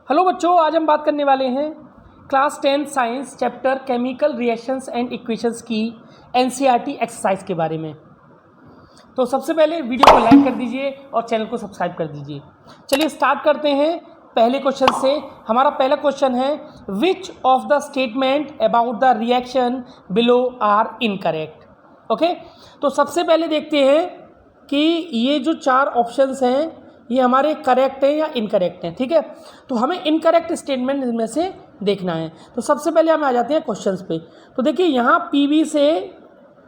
Hello बच्चों, आज हम बात करने वाले हैं class 10 science chapter chemical reactions and equations की एनसीईआरटी एक्सरसाइज के बारे में। तो सबसे पहले वीडियो को लाइक कर दीजिए और चैनल को सब्सक्राइब कर दीजिए। चलिए स्टार्ट करते हैं पहले क्वेश्चन से। हमारा पहला क्वेश्चन है, which of the statement about the reaction below are incorrect. Okay, तो सबसे पहले देखते हैं कि ये जो चार ऑप्शंस हैं ये हमारे करेक्ट हैं या इनकरेक्ट हैं। ठीक है, तो हमें इनकरेक्ट स्टेटमेंट में से देखना है। तो सबसे पहले हम आ जाते हैं क्वेश्चंस पे। तो देखिए यहाँ पीबी से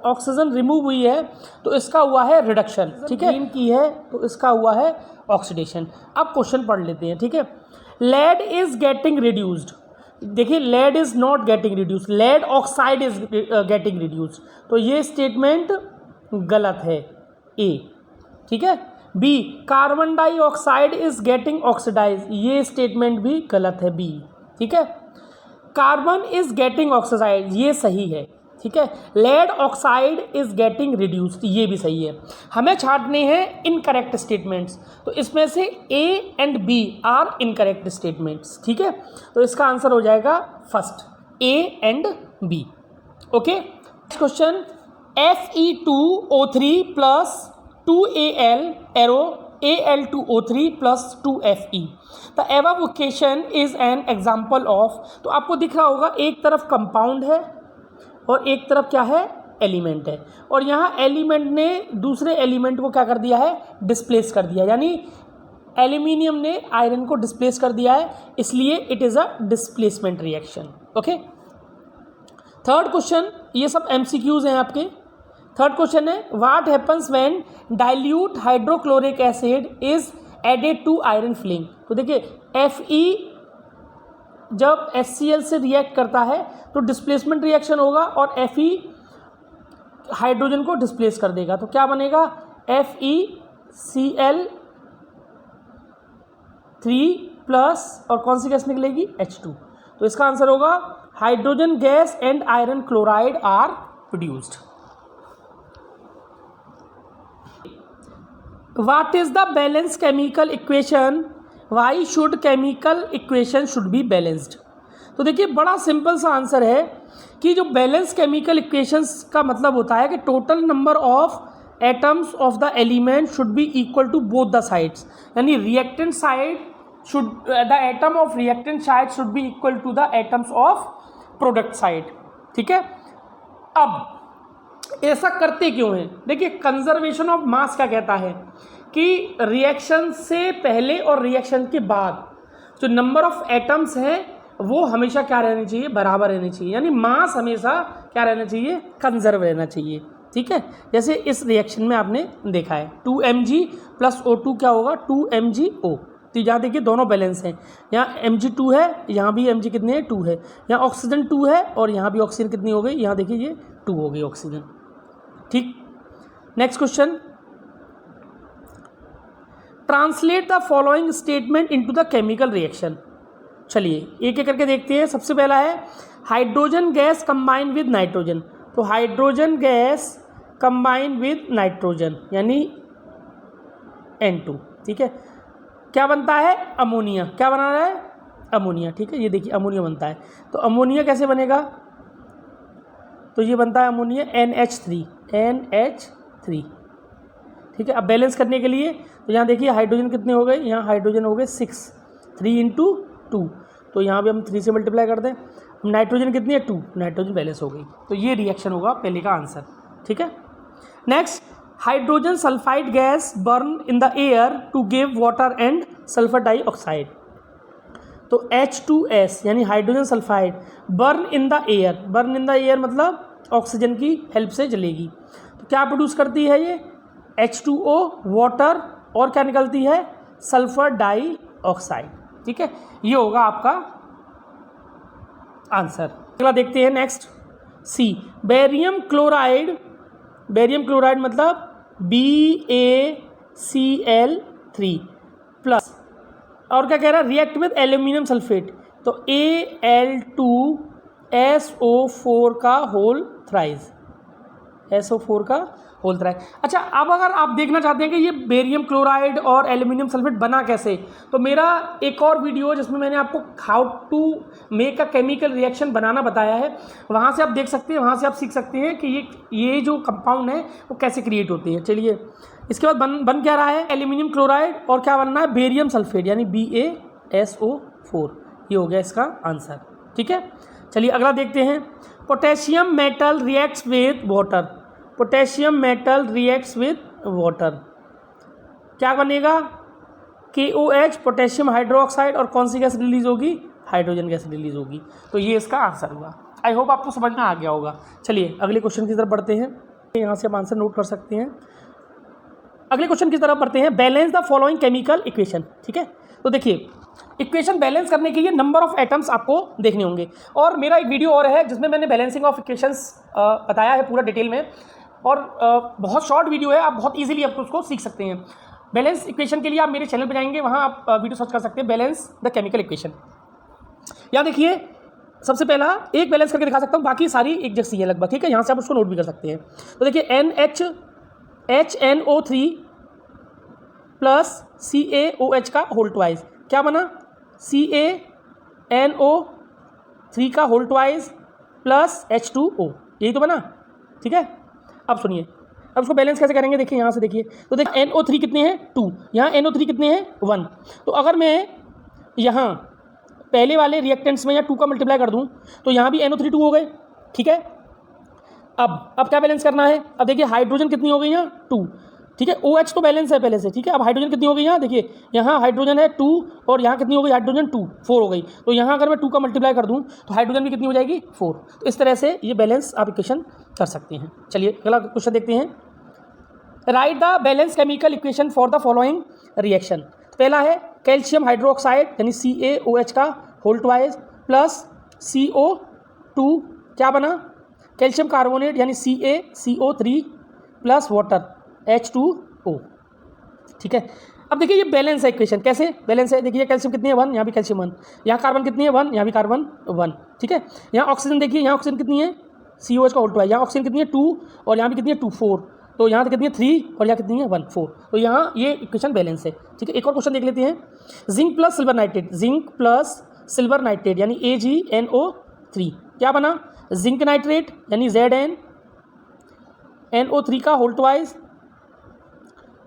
ऑक्सीजन रिमूव हुई है तो इसका हुआ है रिडक्शन, ठीक है, ग्रीन की है तो इसका हुआ है ऑक्सीडेशन। अब क्वेश्चन पढ़ लेते हैं। ठीक है, लेड इज गेटिंग रिड्यूस्ड। देखिए lead is not getting reduced, lead oxide is getting reduced, तो ये स्टेटमेंट गलत है, ए। ठीक है, B, carbon dioxide is getting oxidise, ये स्टेटमेंट भी गलत है, बी। ठीक है, कार्बन इज गेटिंग ऑक्सीडाइज, ये सही है। ठीक है, lead oxide is getting reduced, ये भी सही है। हमें छांटने हैं इनकरेक्ट स्टेटमेंट्स, तो इसमें से A and B are incorrect statements. ठीक है, तो इसका आंसर हो जाएगा first, A and B. Okay, question, Fe2O3 plus 2Al arrow Al2O3 plus 2Fe, the above equation is an example of। तो आपको दिख रहा होगा एक तरफ कंपाउंड है और एक तरफ क्या है, एलिमेंट है, और यहाँ एलिमेंट ने दूसरे एलिमेंट को क्या कर दिया है, डिस्प्लेस कर दिया, यानी एल्यूमिनियम ने आयरन को डिस्प्लेस कर दिया है, इसलिए it is a displacement reaction. Okay, third question, ये सब एमसीक्यूज हैं आपके। थर्ड क्वेश्चन है, what happens when dilute hydrochloric acid is added to iron filing. तो देखिए Fe जब HCl से रिएक्ट करता है तो डिस्प्लेसमेंट रिएक्शन होगा और Fe हाइड्रोजन को डिस्प्लेस कर देगा, तो क्या बनेगा, FeCl3 प्लस और कौन सी गैस निकलेगी, H2। तो इसका आंसर होगा hydrogen gas and iron chloride are produced. What is the balanced chemical equation? Why should chemical equation should be balanced? तो देखिए बड़ा सिंपल सा आंसर है कि जो बैलेंस केमिकल इक्वेशंस का मतलब होता है कि total number of atoms of the element should be equal to both the sides, यानी reactant side should, the atom of reactant side should be equal to the atoms of product side. ठीक है, अब ऐसा करते क्यों हैं, देखिए conservation of mass क्या कहता है कि रिएक्शन से पहले और रिएक्शन के बाद जो नंबर ऑफ एटम्स हैं वो हमेशा क्या रहनी चाहिए, बराबर रहनी चाहिए, यानी मास हमेशा क्या रहना चाहिए, कंजर्व रहना चाहिए। ठीक है, जैसे इस रिएक्शन में आपने देखा है 2Mg प्लस O2 क्या होगा, 2MgO। तो यहाँ देखिए दोनों बैलेंस हैं, यहाँ Mg2 है, यहाँ भी Mg कितने हैं, 2 है, यहाँ ऑक्सीजन 2 है और यहाँ भी ऑक्सीजन कितनी हो गई, यहाँ देखिए ये 2 हो गई ऑक्सीजन। ठीक, next question, translate the following statement into the chemical reaction. चलिए एक एक करके देखते हैं। सबसे पहला है, hydrogen gas combine with nitrogen. तो hydrogen gas combine with nitrogen यानी N2। ठीक है, क्या बनता है, अमोनिया। क्या बना रहा है, अमोनिया। ठीक है, ये देखिए अमोनिया बनता है, तो अमोनिया कैसे बनेगा, तो ये बनता है अमोनिया NH3। ठीक है, अब बैलेंस करने के लिए तो यहाँ देखिए हाइड्रोजन कितने हो गए, यहाँ हाइड्रोजन हो गए 6, 3 × 2, तो यहाँ भी हम 3 से मल्टीप्लाई कर दें। नाइट्रोजन कितनी है, 2, नाइट्रोजन बैलेंस हो गई, तो ये रिएक्शन होगा पहले का आंसर। ठीक है, next, hydrogen sulphide gas burn in the air to give water and sulphur dioxide. तो H2S यानी hydrogen sulphide burn in the air, burn in the air मतलब ऑक्सीजन की हेल्प से जलेगी, तो क्या प्रोड्यूस करती है ये, H2O, वाटर और क्या निकलती है, सल्फर डाइऑक्साइड। ठीक है, ये होगा आपका आंसर। अगला देखते हैं, नेक्स्ट सी, बेरियम क्लोराइड। बेरियम क्लोराइड मतलब BaCl3 प्लस और क्या कह रहा है, रिएक्ट विद एल्यूमिनियम सल्फेट, तो Al2SO4 का होल थ्राइस, SO4 का बोलता है। अच्छा, अब अगर आप देखना चाहते हैं कि ये बेरियम क्लोराइड और एल्यूमिनियम सल्फेट बना कैसे, तो मेरा एक और वीडियो जिसमें मैंने आपको how to make a chemical reaction बनाना बताया है, वहाँ से आप देख सकते हैं, वहाँ से आप सीख सकते हैं कि ये जो कंपाउंड है वो कैसे क्रिएट होते हैं। चलिए, इसके बाद बन क्या रहा है, एल्यूमिनियम क्लोराइड और क्या बनना है, बेरियम सल्फेट यानी BaSO4। ये हो गया इसका आंसर। ठीक है, चलिए अगला देखते हैं। Potassium metal reacts with water. Potassium metal reacts with water, क्या बनेगा, KOH, पोटेशियम हाइड्रोक्साइड, और कौन सी गैस रिलीज होगी, हाइड्रोजन गैस रिलीज होगी। तो ये इसका आंसर हुआ। आई होप आपको समझ में आ गया होगा। चलिए अगले क्वेश्चन की तरफ बढ़ते हैं, यहाँ से आप आंसर नोट कर सकते हैं। अगले क्वेश्चन की तरफ बढ़ते हैं। Balance the following chemical equation. ठीक है, तो देखिए इक्वेशन बैलेंस करने के लिए नंबर ऑफ एटम्स आपको देखने होंगे, और मेरा एक वीडियो और है जिसमें मैंने बैलेंसिंग ऑफ इक्वेशंस बताया है पूरा डिटेल में, और बहुत शॉर्ट वीडियो है, आप बहुत इजीली आप उसको सीख सकते हैं। बैलेंस इक्वेशन के लिए आप मेरे चैनल पर जाएंगे, वहाँ आप वीडियो सर्च कर सकते हैं, बैलेंस द केमिकल इक्वेशन। यहाँ देखिए, सबसे पहला एक बैलेंस करके दिखा सकता हूँ, बाकी सारी एक जैसी है लगभग। ठीक है, यहाँ से आप उसको नोट भी कर सकते हैं। तो देखिए HNO3 प्लस CaOH का होल ट्वाइस, क्या बना, CaNO3 का होल ट्वाइस प्लस H2O, यही तो बना। ठीक है, अब सुनिए, अब उसको बैलेंस कैसे करेंगे, देखिए यहाँ से देखिए। तो देखिए NO3 कितने हैं, 2, यहाँ NO3 कितने हैं, 1। तो अगर मैं यहाँ पहले वाले रिएक्टेंट्स में या 2 का मल्टीप्लाई कर दूँ तो यहाँ भी NO3 2 हो गए। ठीक है, अब क्या बैलेंस करना है, अब देखिए हाइड्रोजन कितनी हो गई, यहाँ 2। ठीक है, OH तो बैलेंस है पहले से। ठीक है, अब हाइड्रोजन कितनी हो गई, यहाँ देखिए, यहाँ हाइड्रोजन है 2, और यहाँ कितनी हो गई हाइड्रोजन, 2, 4 हो गई। तो यहाँ अगर मैं 2 का मल्टीप्लाई कर दूँ तो हाइड्रोजन भी कितनी हो जाएगी, 4। तो इस तरह से ये बैलेंस आप इक्वेशन कर सकते हैं। चलिए अगला क्वेश्चन देखते हैं। Right the balance chemical equation for the following reaction. पहला है कैल्शियम हाइड्रोक्साइड यानी CaOH का होल ट्वाइस प्लस CO2, क्या बना, कैल्शियम कार्बोनेट यानी CaCO3 प्लस वाटर H2O। ठीक है, अब देखिए ये बैलेंस है इक्वेशन, कैसे बैलेंस है, देखिए कैल्शियम कितनी है 1, यहाँ भी कैल्शियम 1, यहाँ कार्बन कितनी है 1, यहाँ भी कार्बन 1। ठीक है, यहाँ ऑक्सीजन देखिए, यहाँ ऑक्सीजन कितनी है, COH का होल ट्वाइस, यहाँ ऑक्सीजन कितनी है 2, और यहाँ भी कितनी है 2, 4। तो यहाँ कितनी है 3, और यहाँ कितनी है 1, 4। तो यहाँ ये इक्वेशन बैलेंस है। ठीक है, एक और क्वेश्चन देख लेते हैं। Zinc plus silver nitrate, zinc plus silver nitrate यानी AgNO3, क्या बना, जिंक नाइट्रेट यानी ZnNO3 का होल ट्वाइस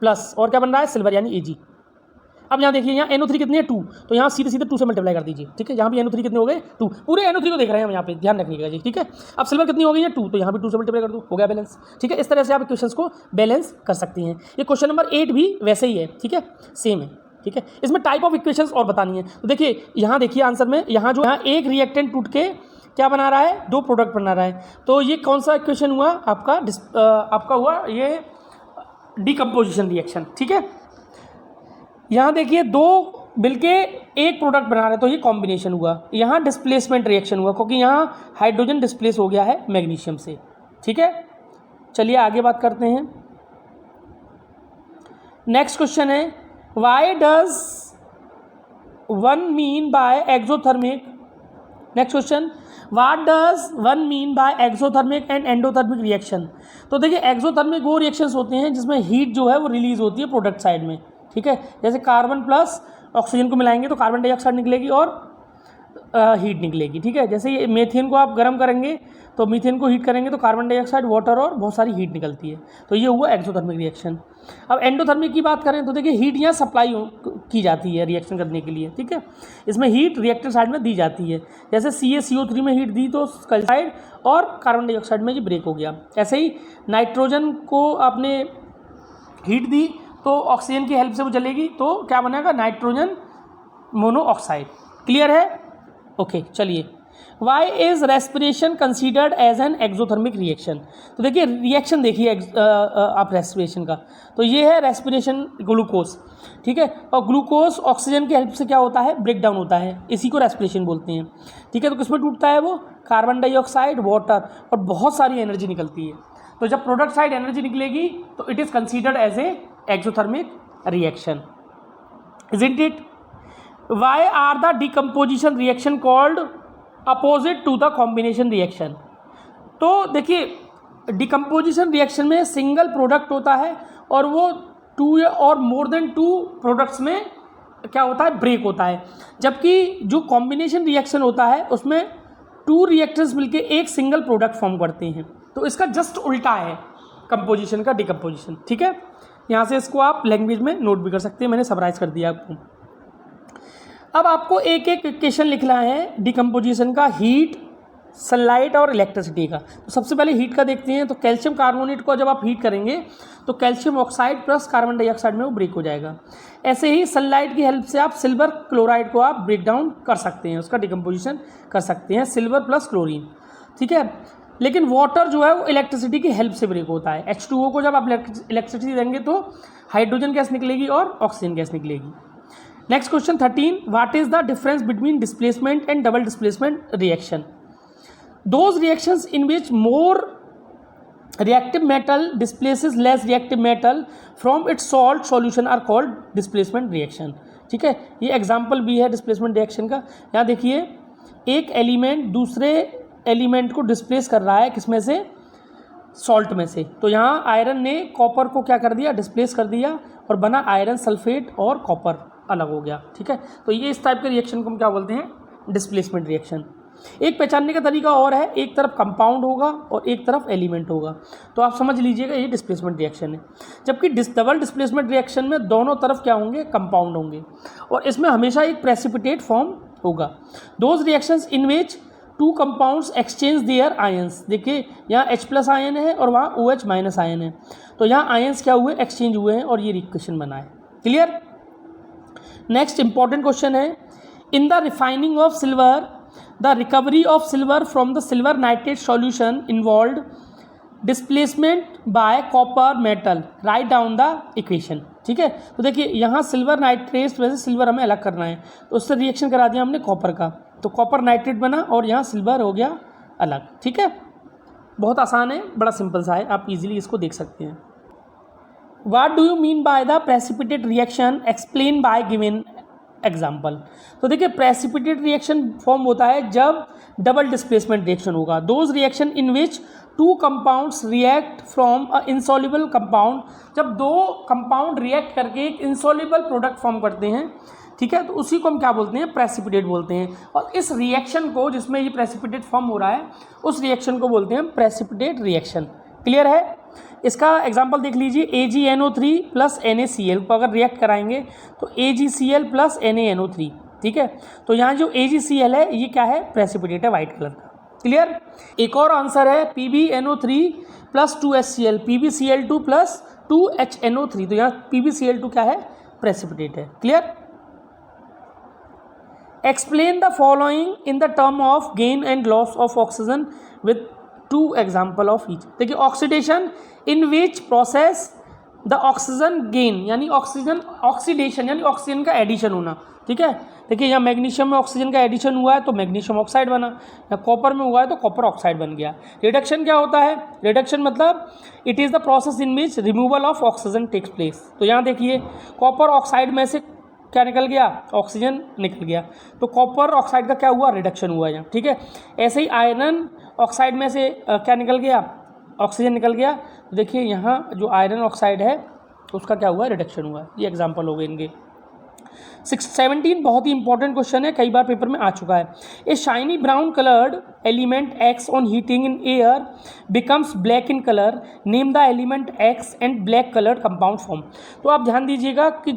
प्लस, और क्या बन रहा है, सिल्वर यानी Ag। अब यहाँ देखिए, यहाँ NO3 कितनी है 2, तो यहाँ सीधे सीधे 2 से मल्टीप्लाई कर दीजिए। ठीक है, यहाँ भी NO3 कितने हो गए 2, पूरे NO3 को देख रहे हैं हम यहाँ पे, ध्यान रखिएगा जी। ठीक है, अब सिल्वर कितनी हो गई है 2, तो यहाँ भी 2 से मल्टीप्लाई कर दो, हो गया बैलेंस। ठीक है, इस तरह से आप इक्वेशंस को बैलेंस कर सकती हैं। ये क्वेश्चन नंबर 8 भी वैसे ही है। ठीक है, सेम है। ठीक है, इसमें टाइप ऑफ इक्वेशंस और बतानी है। तो देखिए यहाँ देखिए आंसर में, यहाँ जो यहाँ एक रिएक्टेंट टूट के क्या बना रहा है, 2 प्रोडक्ट बना रहा है। तो ये कौन सा इक्वेशन हुआ आपका, आपका हुआ ये डिकम्पोजिशन रिएक्शन। ठीक है, यहाँ देखिए 2 मिलके एक प्रोडक्ट बना रहे हैं, तो ये कॉम्बिनेशन हुआ। यहाँ डिस्प्लेसमेंट रिएक्शन हुआ, क्योंकि यहाँ हाइड्रोजन डिस्प्लेस हो गया है मैग्नीशियम से। ठीक है, चलिए आगे बात करते हैं। नेक्स्ट क्वेश्चन है, why does one mean by exothermic, next question, what does one mean by exothermic and endothermic reaction. तो देखिए एक्सोथर्मिक वो रिएक्शंस होते हैं जिसमें हीट जो है वो रिलीज होती है प्रोडक्ट साइड में। ठीक है, जैसे कार्बन प्लस ऑक्सीजन को मिलाएंगे तो कार्बन डाइऑक्साइड निकलेगी और हीट निकलेगी। ठीक है, जैसे ये मीथेन को आप गर्म करेंगे तो मीथेन को हीट करेंगे तो कार्बन डाइऑक्साइड, वाटर और बहुत सारी हीट निकलती है। तो ये हुआ एक्सोथर्मिक रिएक्शन। अब एंडोथर्मिक की बात करें तो देखिए हीट यहाँ सप्लाई की जाती है रिएक्शन करने के लिए। ठीक है, इसमें हीट रिएक्टर साइड में दी जाती है। जैसे CaCO3 में हीट दी तो साइड और कार्बन डाइऑक्साइड में ये ब्रेक हो गया। ऐसे ही नाइट्रोजन को आपने हीट दी तो ऑक्सीजन की हेल्प से वो जलेगी, तो क्या बनेगा, नाइट्रोजन मोनोऑक्साइड। क्लियर है, ओके। चलिए, why is respiration considered as an exothermic reaction. तो देखिए रिएक्शन देखिए आप रेस्पिरेशन का, तो ये है रेस्पिरेशन ग्लूकोज। ठीक है, और ग्लूकोज ऑक्सीजन की हेल्प से क्या होता है, ब्रेक डाउन होता है, इसी को रेस्पिरेशन बोलते हैं। ठीक है, तो किसमें टूटता है वो, कार्बन डाइऑक्साइड, वाटर, और बहुत सारी एनर्जी निकलती है। तो जब प्रोडक्ट साइड एनर्जी निकलेगी तो it is considered as a exothermic reaction, isn't it. Why are the decomposition reaction called opposite to the combination reaction. तो देखिए डिकम्पोजिशन रिएक्शन में सिंगल प्रोडक्ट होता है और वो 2 और मोर देन 2 प्रोडक्ट्स में क्या होता है, ब्रेक होता है। जबकि जो कॉम्बिनेशन रिएक्शन होता है उसमें 2 रिएक्टर्स मिलके एक सिंगल प्रोडक्ट फॉर्म करते हैं। तो इसका जस्ट उल्टा है कंपोजिशन का डिकम्पोजिशन, ठीक है। यहाँ से इसको आप लैंग्वेज में नोट भी कर सकते हैं, मैंने समराइज कर दिया आपको। अब आपको एक एक इक्वेशन लिखना है डिकम्पोजिशन का, हीट, सनलाइट और इलेक्ट्रिसिटी का। तो सबसे पहले हीट का देखते हैं। तो कैल्शियम कार्बोनेट को जब आप हीट करेंगे तो calcium oxide plus carbon dioxide में वो ब्रेक हो जाएगा। ऐसे ही सनलाइट की हेल्प से आप सिल्वर क्लोराइड को आप ब्रेक डाउन कर सकते हैं, उसका डिकम्पोजिशन कर सकते हैं, सिल्वर प्लस क्लोरीन, ठीक है। लेकिन वाटर जो है वो इलेक्ट्रिसिटी की हेल्प से ब्रेक होता है। H2O को जब आप इलेक्ट्रिसिटी देंगे तो हाइड्रोजन गैस निकलेगी और ऑक्सीजन गैस निकलेगी। Next question 13, what is the difference between displacement and double displacement reaction? Those reactions in which more reactive metal displaces less reactive metal from its salt solution are called displacement reaction, ठीक है। ये example भी है displacement reaction का। यहाँ देखिए, एक element दूसरे एलिमेंट को डिस्प्लेस कर रहा है, किसमें से, सॉल्ट में से। तो यहाँ आयरन ने कॉपर को क्या कर दिया, डिस्प्लेस कर दिया और बना आयरन सल्फेट और कॉपर अलग हो गया, ठीक है। तो ये इस टाइप के रिएक्शन को हम क्या बोलते हैं, डिस्प्लेसमेंट रिएक्शन। एक पहचानने का तरीका और है, एक तरफ कंपाउंड होगा और एक तरफ एलिमेंट होगा, तो आप समझ लीजिएगा ये डिस्प्लेसमेंट रिएक्शन है। जबकि डबल डिस्प्लेसमेंट रिएक्शन में दोनों तरफ क्या होंगे, कंपाउंड होंगे और इसमें हमेशा एक प्रेसिपिटेट फॉर्म होगा। Those reactions in which 2 compounds exchange there ions, देखिए यहाँ H+ आयन है और वहाँ OH- आयन है, तो यहाँ आयंस क्या हुए, एक्सचेंज हुए हैं और ये रिएक्शन बना है। क्लियर। नेक्स्ट इंपॉर्टेंट क्वेश्चन है, in the refining of silver the recovery of silver from the silver nitrate solution involved displacement by copper metal, write down the equation, ठीक है। तो देखिए यहाँ सिल्वर नाइट्रेट में से सिल्वर हमें अलग करना है, तो उससे रिएक्शन करा दिया हमने कॉपर का, तो कॉपर नाइट्रेट बना और यहाँ सिल्वर हो गया अलग, ठीक है। बहुत आसान है, बड़ा सिंपल सा है, आप इजीली इसको देख सकते हैं। What do you mean by the precipitate reaction, explain by given example. तो देखिए प्रेसिपिटेट रिएक्शन फॉर्म होता है जब डबल डिस्प्लेसमेंट रिएक्शन होगा। Those reaction in which 2 compounds react from a insoluble compound, जब 2 कंपाउंड रिएक्ट करके एक इंसॉल्युबल प्रोडक्ट फॉर्म करते हैं, ठीक है, तो उसी को हम क्या बोलते हैं, प्रेसिपिटेट बोलते हैं। और इस रिएक्शन को, जिसमें ये प्रेसिपिटेट फॉर्म हो रहा है, उस रिएक्शन को बोलते हैं प्रेसिपिटेट रिएक्शन। क्लियर है। इसका एग्जांपल देख लीजिए, AgNO3 प्लस NaCl को अगर रिएक्ट कराएंगे तो AgCl प्लस NaNO3, ठीक है। तो यहाँ जो AgCl है ये क्या है, प्रेसिपिटेट है, वाइट कलर का। क्लियर। एक और आंसर है PbNO3 plus 2HCl, PbCl2 plus 2HNO3, तो यहाँ PbCl2 क्या है, प्रेसिपिटेट है। Clear. Explain the following in the term of gain and loss of oxygen with 2 example of each. देखिए oxidation in which process the oxygen gain, यानी oxidation यानी oxygen का addition होना, ठीक है। देखिए यहाँ मैग्नीशियम में ऑक्सीजन का एडिशन हुआ है तो मैग्नीशियम ऑक्साइड बना, या कॉपर में हुआ है तो कॉपर ऑक्साइड बन गया। रिडक्शन क्या होता है, रिडक्शन मतलब it is the process in which removal of oxygen takes place. तो यहाँ देखिए कॉपर ऑक्साइड में से क्या निकल गया, ऑक्सीजन निकल गया, तो कॉपर ऑक्साइड का क्या हुआ, रिडक्शन हुआ यहाँ, ठीक है। ऐसे ही आयरन ऑक्साइड में से क्या निकल गया, ऑक्सीजन निकल गया, तो देखिए यहाँ जो आयरन ऑक्साइड है उसका क्या हुआ, रिडक्शन हुआ। ये एग्जांपल हो गए इनके। 17 बहुत ही इंपॉर्टेंट क्वेश्चन है, कई बार पेपर में आ चुका है। A shiny brown coloured element x on heating in air becomes black in colour, name the element x and black coloured compound form. तो आप ध्यान दीजिएगा कि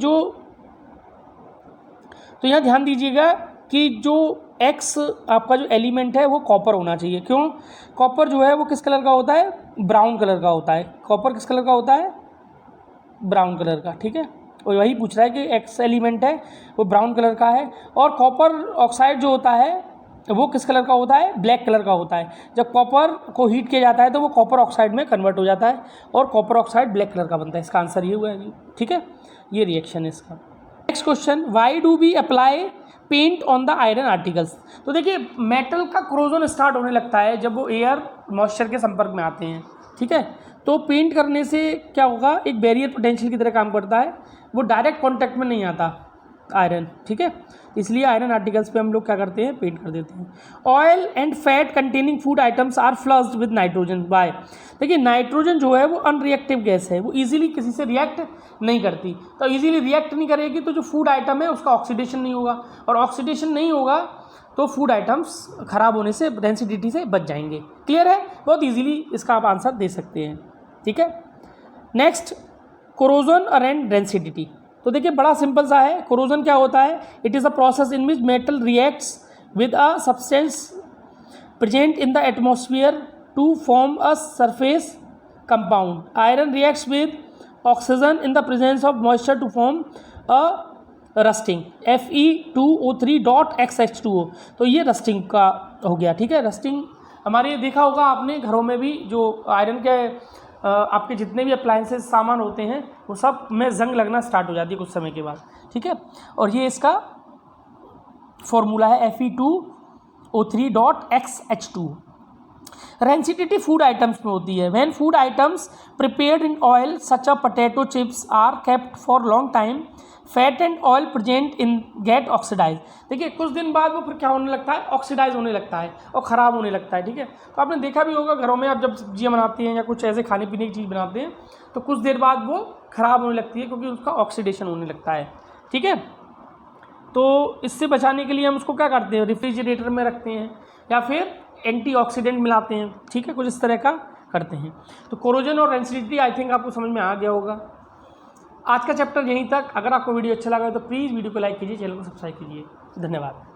तो यहाँ ध्यान दीजिएगा कि जो एक्स आपका जो एलिमेंट है वो कॉपर होना चाहिए। क्यों, कॉपर जो है वो किस कलर का होता है, ब्राउन कलर का होता है। कॉपर किस कलर का होता है, ब्राउन कलर का, ठीक है। और वही पूछ रहा है कि एक्स एलिमेंट है वो ब्राउन कलर का है, और कॉपर ऑक्साइड जो होता है वो किस कलर का होता है, ब्लैक कलर का होता है। जब कॉपर को हीट किया जाता है तो वो कॉपर ऑक्साइड में कन्वर्ट हो जाता है और कॉपर ऑक्साइड ब्लैक कलर का बनता है। इसका आंसर ये हुआ है, ठीक है, ये रिएक्शन है इसका। Next question, why do we apply paint on the iron articles. तो देखिए मेटल का क्रोजन स्टार्ट होने लगता है जब वो एयर मॉइस्चर के संपर्क में आते हैं, ठीक है। तो पेंट करने से क्या होगा, एक बैरियर पोटेंशियल की तरह काम करता है, वो डायरेक्ट कॉन्टैक्ट में नहीं आता, आयरन, ठीक है, इसलिए आयरन आर्टिकल्स पे हम लोग क्या करते हैं, पेंट कर देते हैं। Oil and fat containing food items are flushed with nitrogen by, देखिए नाइट्रोजन जो है वो अनरिएक्टिव गैस है, वो इजीली किसी से रिएक्ट नहीं करती, तो इजीली रिएक्ट नहीं करेगी तो जो फूड आइटम है उसका ऑक्सीडेशन नहीं होगा, और ऑक्सीडेशन नहीं होगा तो फूड आइटम्स खराब होने से, डेंसिटी से बच जाएंगे। क्लियर है, बहुत इजीली इसका आप आंसर दे सकते हैं, ठीक है। नेक्स्ट, कोरोजन एंड डेंसिटी, तो देखिए बड़ा सिंपल सा है। कोरोजन क्या होता है, it is a process in which metal reacts with a substance present in the atmosphere to form a surface compound. Iron reacts with oxygen in the presence of moisture to form a rusting, Fe2O3.XH2O, तो ये rusting का हो गया, ठीक है। Rusting हमारे देखा होगा आपने घरों में भी, जो आयरन के आपके जितने भी अप्लायंसेस सामान होते हैं वो सब में जंग लगना स्टार्ट हो जाती है कुछ समय के बाद, ठीक है। और ये इसका फॉर्मूला है Fe2O3.XH2। रेंसिडिटी फूड आइटम्स में होती है when food items prepared in oil such a potato chips are kept for long time, fat and oil present in get oxidise, देखिए कुछ दिन बाद वो फिर क्या होने लगता है, ऑक्सीडाइज होने लगता है और ख़राब होने लगता है, ठीक है। तो आपने देखा भी होगा घरों में आप जब सब्जियाँ बनाते हैं या कुछ ऐसे खाने पीने की चीज़ बनाते हैं तो कुछ देर बाद वो ख़राब होने लगती है क्योंकि उसका ऑक्सीडेशन होने लगता है, ठीक है। तो इससे बचाने के लिए हम उसको क्या करते हैं, रेफ्रिजरेटर में रखते हैं या फिर एंटीऑक्सीडेंट मिलाते हैं, ठीक है, कुछ इस तरह का करते हैं। तो कोरोजन और रेंसिडिटी आई थिंक आपको समझ में आ गया होगा। आज का चैप्टर यहीं तक। अगर आपको वीडियो अच्छा लगा तो प्लीज़ वीडियो को लाइक कीजिए, चैनल को सब्सक्राइब कीजिए। धन्यवाद।